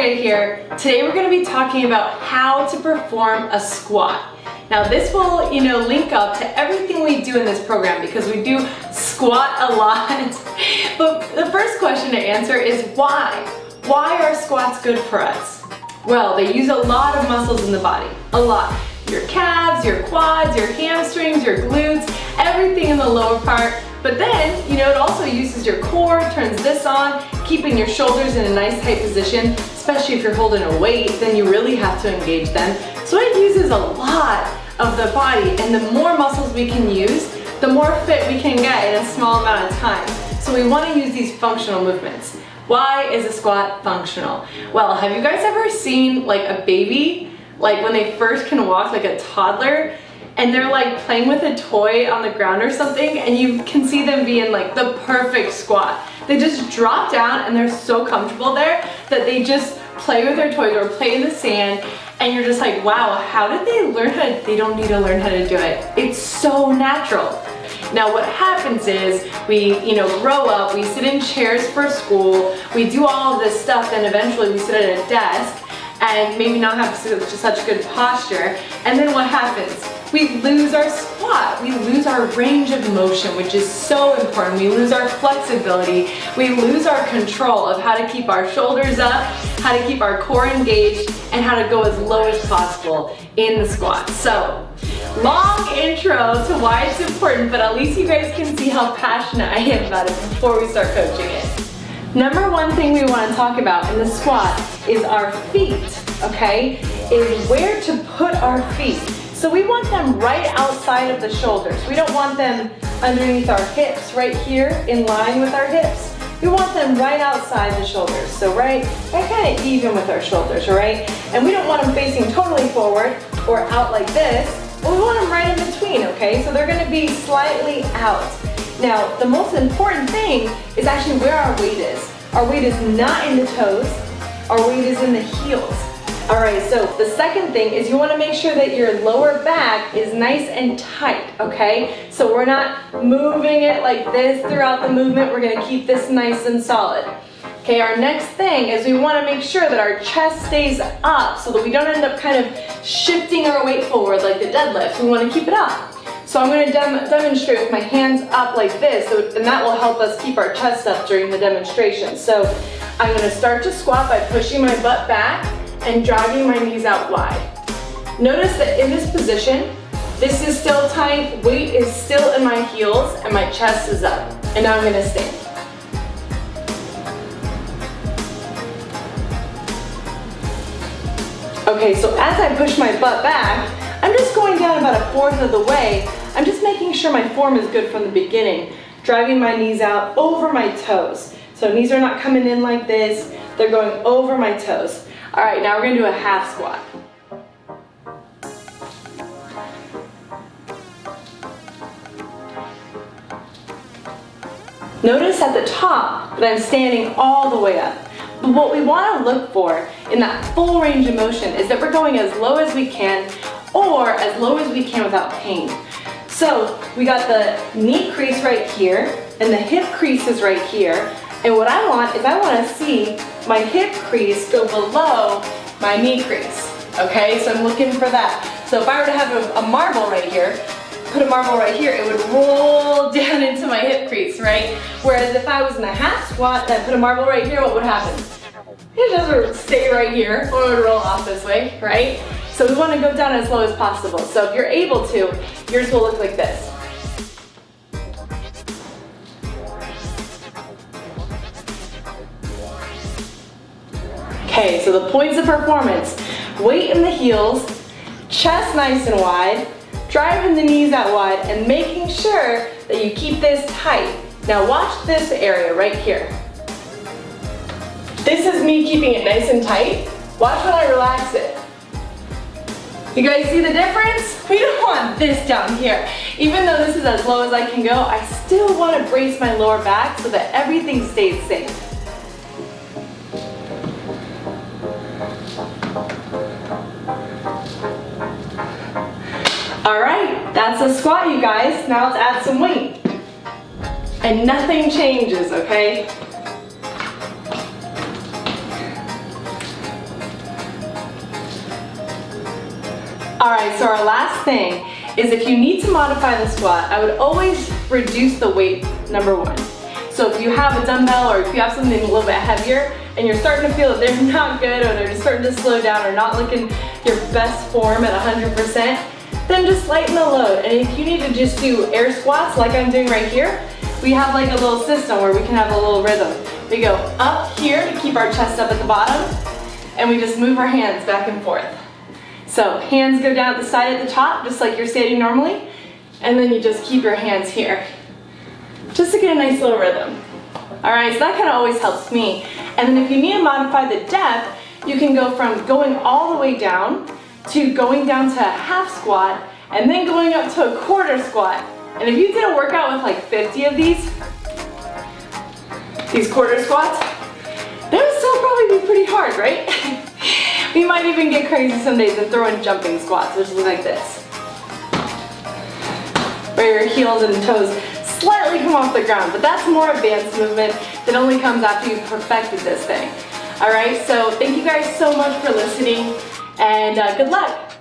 Andrea here. Today we're going to be talking about how to perform a squat. Now this will, link up to everything we do in this program because we do squat a lot. But the first question to answer is why? Why are squats good for us? Well, they use a lot of muscles in the body, a lot. Your calves, your quads, your hamstrings, your glutes, everything in the lower part. But then, it also uses your core, turns this on, keeping your shoulders in a nice tight position, especially if you're holding a weight, then you really have to engage them. So it uses a lot of the body, and the more muscles we can use, the more fit we can get in a small amount of time. So we want to use these functional movements. Why is a squat functional? Well, have you guys ever seen like a baby, like when they first can walk, like a toddler, and they're like playing with a toy on the ground or something, and you can see them be in like the perfect squat. They just drop down and they're so comfortable there that they just play with their toys or play in the sand, and you're just like, wow, how did they learn how to, they don't need to learn how to do it. It's so natural. Now what happens is we, grow up, we sit in chairs for school, we do all of this stuff, and eventually we sit at a desk and maybe not have such good posture, and then what happens? We lose our squat, we lose our range of motion, which is so important. We lose our flexibility, we lose our control of how to keep our shoulders up, how to keep our core engaged, and how to go as low as possible in the squat. So, long intro to why it's important, but at least you guys can see how passionate I am about it before we start coaching it. Number one thing we want to talk about in the squat is our feet, okay? Is where to put our feet. So we want them right outside of the shoulders. We don't want them underneath our hips, right here in line with our hips. We want them right outside the shoulders. So right kind of even with our shoulders, all right? And we don't want them facing totally forward or out like this. But we want them right in between, okay? So they're gonna be slightly out. Now, the most important thing is actually where our weight is. Our weight is not in the toes, our weight is in the heels. All right, so the second thing is you wanna make sure that your lower back is nice and tight, okay? So we're not moving it like this throughout the movement, we're gonna keep this nice and solid. Okay, our next thing is we wanna make sure that our chest stays up so that we don't end up kind of shifting our weight forward like the deadlift. We wanna keep it up. So I'm going to demonstrate with my hands up like this, and that will help us keep our chest up during the demonstration. So I'm going to start to squat by pushing my butt back and dragging my knees out wide. Notice that in this position, this is still tight, weight is still in my heels, and my chest is up. And now I'm going to stand. Okay, so as I push my butt back, I'm just going down about 1/4 of the way. I'm just making sure my form is good from the beginning. Dragging my knees out over my toes. So knees are not coming in like this, they're going over my toes. All right, now we're gonna do a half squat. Notice at the top that I'm standing all the way up. But what we wanna look for in that full range of motion is that we're going as low as we can or as low as we can without pain. So we got the knee crease right here and the hip crease is right here. And what I want is I want to see my hip crease go below my knee crease. Okay, so I'm looking for that. So if I were to have a marble right here, put a marble right here, it would roll down into my hip crease, right? Whereas if I was in a half squat and I put a marble right here, what would happen? It just stay right here, or it would roll off this way, right? So we want to go down as low as possible. So if you're able to, yours will look like this. Okay, so the points of performance: weight in the heels, chest nice and wide, driving the knees out wide, and making sure that you keep this tight. Now watch this area right here. This is me keeping it nice and tight. Watch when I relax it. You guys see the difference? We don't want this down here. Even though this is as low as I can go, I still want to brace my lower back so that everything stays safe. All right, that's a squat, you guys. Now let's add some weight. And nothing changes, okay? All right, so our last thing is if you need to modify the squat, I would always reduce the weight, number one. So if you have a dumbbell or if you have something a little bit heavier and you're starting to feel that they're not good or they're just starting to slow down or not looking your best form at 100%, then just lighten the load. And if you need to just do air squats like I'm doing right here, we have like a little system where we can have a little rhythm. We go up here to keep our chest up at the bottom, and we just move our hands back and forth. So hands go down at the side at the top, just like you're standing normally, and then you just keep your hands here, just to get a nice little rhythm. All right, so that kind of always helps me. And then if you need to modify the depth, you can go from going all the way down to going down to a half squat and then going up to a quarter squat. And if you did a workout with like 50 of these quarter squats, they would still probably be pretty hard, right? We might even get crazy some days and throw in jumping squats, which look like this, where your heels and toes slightly come off the ground, but that's more advanced movement that only comes after you've perfected this thing. All right, so thank you guys so much for listening, and good luck.